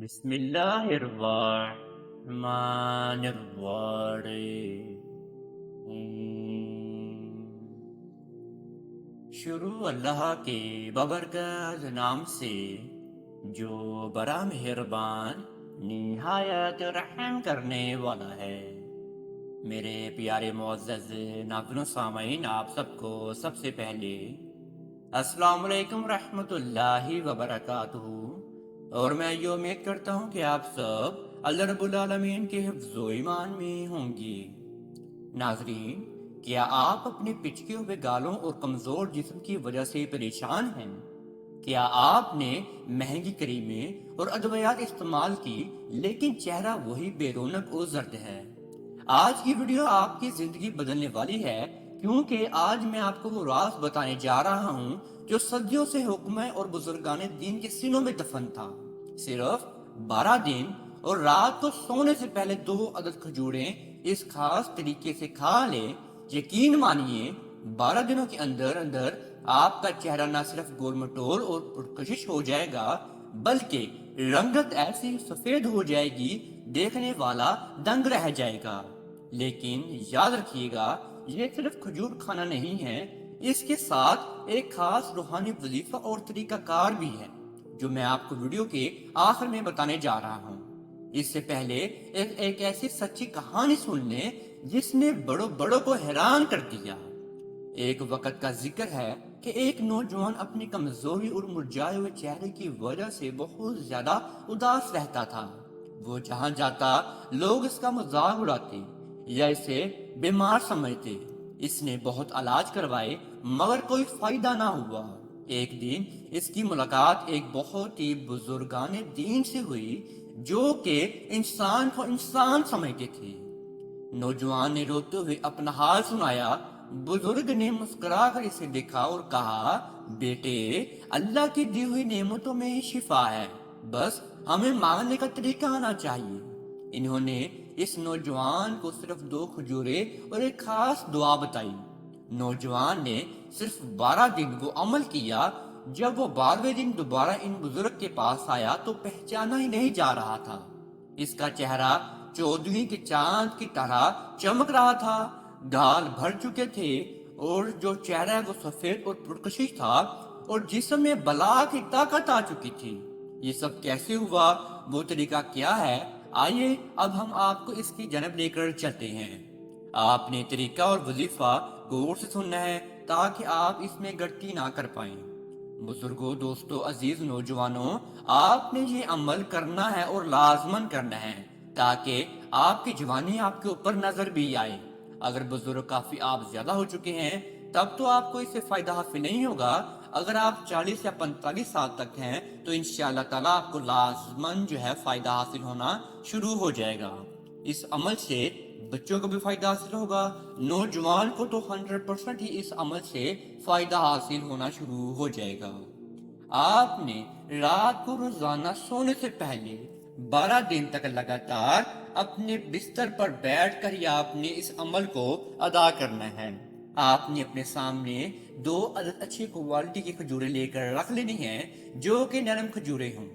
بسم اللہ الرحمن الرحیم۔ شروع اللہ کے بابرکت نام سے جو بڑا مہربان نہایت رحم کرنے والا ہے۔ میرے پیارے معزز ناظرین و سامعین، آپ سب کو سب سے پہلے السلام علیکم رحمۃ اللہ وبرکاتہ، اور میں یہ امید کرتا ہوں کہ آپ سب اللہ رب العالمین کے حفظ و ایمان میں ہوں گے۔ ناظرین، کیا آپ اپنے پچکے ہوئے گالوں اور کمزور جسم کی وجہ سے پریشان ہیں؟ کیا آپ نے مہنگی کریمیں اور ادویات استعمال کی لیکن چہرہ وہی بے رونق اور زرد ہے؟ آج کی ویڈیو آپ کی زندگی بدلنے والی ہے، کیونکہ آج میں آپ کو وہ راز بتانے جا رہا ہوں جو صدیوں سے حکمہ اور بزرگان دین کے سینوں میں دفن تھا۔ صرف 12 دن اور رات کو سونے سے پہلے 2 عدد کھجوریں اس خاص طریقے سے کھا لیں، یقین مانیے 12 دنوں کے اندر اندر آپ کا چہرہ نہ صرف گول مٹول اور پرکشش ہو جائے گا، بلکہ رنگت ایسی سفید ہو جائے گی دیکھنے والا دنگ رہ جائے گا۔ لیکن یاد رکھیے گا، یہ صرف کھجور کھانا نہیں ہے، اس کے ساتھ ایک خاص روحانی وظیفہ اور طریقہ کار بھی ہے جو میں آپ کو ویڈیو کے آخر میں بتانے جا رہا ہوں۔ اس سے پہلے ایک ایسی سچی کہانی سن لیں جس نے بڑوں کو حیران کر دیا۔ ایک وقت کا ذکر ہے کہ ایک نوجوان اپنی کمزوری اور مرجھائے ہوئے چہرے کی وجہ سے بہت زیادہ اداس رہتا تھا۔ وہ جہاں جاتا لوگ اس کا مذاق اڑاتے یا اسے بیمار سمجھتے۔ اس نے بہت علاج کروائے مگر کوئی فائدہ نہ ہوا۔ ایک دن اس کی ملاقات ایک بہت ہی بزرگان دین سے ہوئی جو کہ انسان کو انسان سمجھتے تھے۔ نوجوان نے روتے ہوئے اپنا حال سنایا۔ بزرگ نے مسکرا کر اسے دیکھا اور کہا، بیٹے، اللہ کی دی ہوئی نعمتوں میں ہی شفا ہے، بس ہمیں مانگنے کا طریقہ آنا چاہیے۔ انہوں نے اس نوجوان کو صرف 2 کھجوریں اور ایک خاص دعا بتائی۔ نوجوان نے صرف 12 دن وہ عمل کیا۔ جب وہ 12ویں دن دوبارہ ان بزرگ کے پاس آیا تو پہچانا ہی نہیں جا رہا تھا۔ اس کا چہرہ 14ویں کے چاند کی طرح چمک رہا تھا، گال بھر چکے تھے اور جو چہرہ وہ سفید اور پرکشش تھا، اور جسم میں بلا کی طاقت آ چکی تھی۔ یہ سب کیسے ہوا؟ وہ طریقہ کیا ہے؟ آئیے اب ہم آپ کو اس کی جانب لے کر چلتے ہیں۔ آپ نے طریقہ اور وظیفہ غور سے سننا ہے تاکہ آپ اس میں غلطی نہ کر پائیں۔ بزرگوں، دوستوں، عزیز نوجوانوں، آپ نے یہ عمل کرنا ہے اور لازماً کرنا ہے تاکہ آپ کی جوانی آپ کے اوپر نظر بھی آئے۔ اگر بزرگ کافی آپ زیادہ ہو چکے ہیں تب تو آپ کو اس سے فائدہ حاصل نہیں ہوگا۔ اگر آپ 40 یا 45 سال تک ہیں تو انشاءاللہ تعالیٰ آپ کو لازماً فائدہ حاصل ہونا شروع ہو جائے گا۔ اس عمل سے بچوں کو بھی فائدہ حاصل ہوگا، نوجوان کو تو 100% ہی اس عمل سے فائدہ حاصل ہونا شروع ہو جائے گا۔ آپ نے رات کو روزانہ سونے سے پہلے 12 دن تک لگاتار اپنے بستر پر بیٹھ کر یا اپنے اس عمل کو ادا کرنا ہے۔ آپ نے اپنے سامنے 2 عدد اچھی کوالٹی کی کھجوریں لے کر رکھ لینی ہیں جو کہ نرم کھجوریں ہوں۔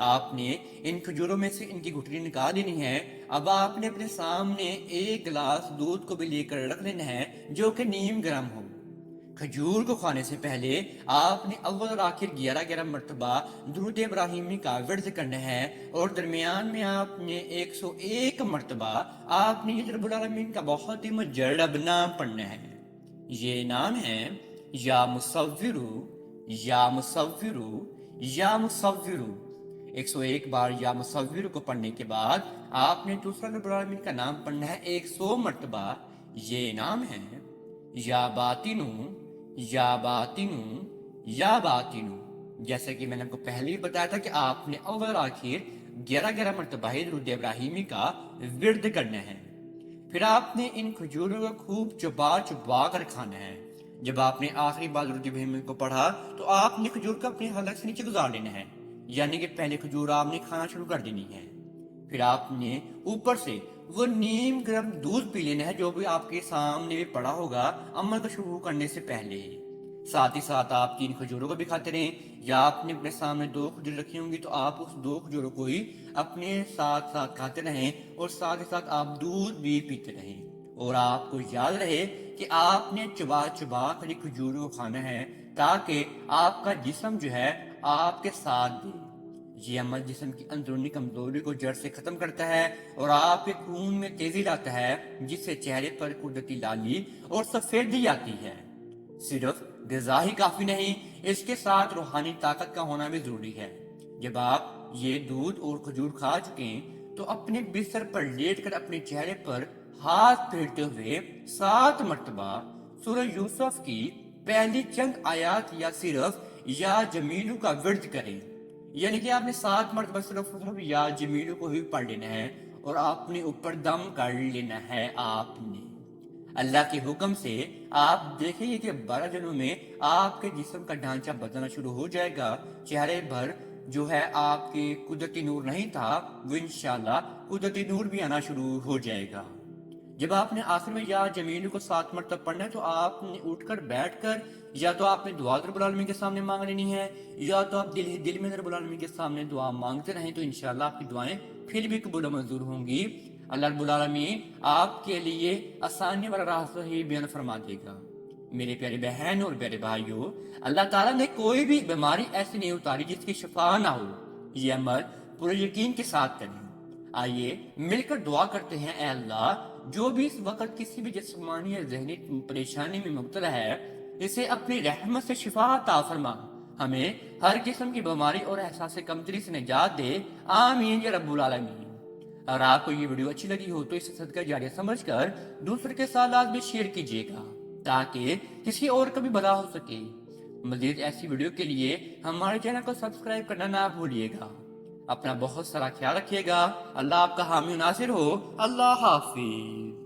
آپ نے ان کھجوروں میں سے ان کی گٹھلی نکال دینی ہے۔ اب آپ نے اپنے سامنے 1 گلاس دودھ کو بھی لے کر رکھ لینا ہے جو کہ نیم گرم ہو۔ کھجور کو کھانے سے پہلے آپ نے اول اور آخر 11 مرتبہ درود ابراہیمی کا ورد کرنا ہے، اور درمیان میں آپ نے 101 مرتبہ آپ نے رب العالمین کا بہت ہی مجرب نام پڑھنا ہے۔ یہ نام ہے یا مصورو یا مصورو یا مصورو۔ 101 بار یا مصورو کو پڑھنے کے بعد آپ نے دوسرا رب العالمین کا نام پڑھنا ہے 100 مرتبہ۔ یہ نام ہے یا باطنو یا باطنو یا باطنو۔ جیسا کہ میں نے آپ کو پہلے بھی بتایا تھا کہ آپ نے اول اور آخر 11 مرتبہ درود ابراہیمی کا ورد کرنا ہے۔ پھر آپ نے ان کھجوروں کو خوب چبا کر کھانا ہے۔ جب آپ نے آخری بار درود ابراہیمی کو پڑھا تو آپ نے کھجور کو اپنے حلق سے نیچے گزار لینا ہے، یعنی کہ پہلے کھجور آپ نے کھانا شروع کر دینی ہے۔ پھر آپ نے اوپر سے وہ نیم گرم دودھ پی لینا ہے جو بھی آپ کے سامنے بھی پڑا ہوگا عمل کو شروع کرنے سے پہلے۔ ساتھ ہی ساتھ آپ 3 کھجوروں کو بھی کھاتے رہیں، یا آپ نے اپنے سامنے 2 کھجور رکھی ہوں گی تو آپ اس 2 کھجوروں کو ہی اپنے ساتھ ساتھ کھاتے رہیں، اور ساتھ ہی ساتھ آپ دودھ بھی پیتے رہیں۔ اور آپ کو یاد رہے کہ آپ نے چبا چبا کر کھجوروں کو کھانا ہے، تاکہ آپ کا جسم جو ہے آپ کے ساتھ دے۔ یہ عمل جسم کی اندرونی کمزوری کو جڑ سے ختم کرتا ہے اور آپ کے خون میں تیزی لاتا ہے، جس سے چہرے پر قدرتی لالی اور سفیدی آتی ہے۔ صرف غذا ہی کافی نہیں، اس کے ساتھ روحانی طاقت کا ہونا بھی ضروری ہے۔ جب آپ یہ دودھ اور کھجور کھا چکیں تو اپنے بستر پر لیٹ کر اپنے چہرے پر ہاتھ پھیرتے ہوئے 7 مرتبہ سورہ یوسف کی پہلی چند آیات یا صرف یا جمیلو کا ورد کریں۔ یعنی کہ آپ نے 7 مرتبہ صرف یا جمیلو کو ہی پڑھ لینا ہے اور آپ نے اوپر دم کر لینا ہے۔ آپ نے اللہ کے حکم سے آپ دیکھیں گے کہ 12 دنوں میں آپ کے جسم کا ڈھانچہ بدلنا شروع ہو جائے گا۔ چہرے پر جو ہے آپ کے قدرتی نور نہیں تھا، وہ انشاءاللہ قدرتی نور بھی آنا شروع ہو جائے گا۔ جب آپ نے آخر میں یا جمیل کو 7 مرتبہ پڑھنا ہے تو آپ نے اٹھ کر بیٹھ کر یا تو آپ نے دعا رب العالمین کے سامنے مانگ لینی ہے، یا تو آپ دل میں رب العالمین کے سامنے دعا مانگتے رہیں تو انشاءاللہ آپ کی دعائیں پھر بھی قبول و منظور ہوں گی۔ اللہ رب العالمین آپ کے لیے آسانی والا راستہ ہی بیان فرما دے گا۔ میرے پیارے بہن اور پیارے بھائیوں، اللہ تعالیٰ نے کوئی بھی بیماری ایسی نہیں اتاری جس کی شفا نہ ہو۔ یہ عمل پورے یقین کے ساتھ کریں۔ آئیے مل کر دعا کرتے ہیں، اے اللہ جو بھی اس وقت کسی بھی جسمانی یا ذہنی پریشانی میں مبتلا ہے، اسے اپنی رحمت سے شفا عطا فرما، ہمیں ہر قسم کی بیماری اور احساس کمتری سے نجات دے، آمین یا رب العالمین۔ اگر آپ کو یہ ویڈیو اچھی لگی ہو تو اسے صدقہ جاریہ سمجھ کر دوسرے کے ساتھ لازمی شیئر کیجیے گا، تاکہ کسی اور کا بھی بھلا ہو سکے۔ مزید ایسی ویڈیو کے لیے ہمارے چینل کو سبسکرائب کرنا نہ بھولیے گا۔ اپنا بہت سارا خیال رکھیے گا۔ اللہ آپ کا حامی و ناصر ہو۔ اللہ حافظ۔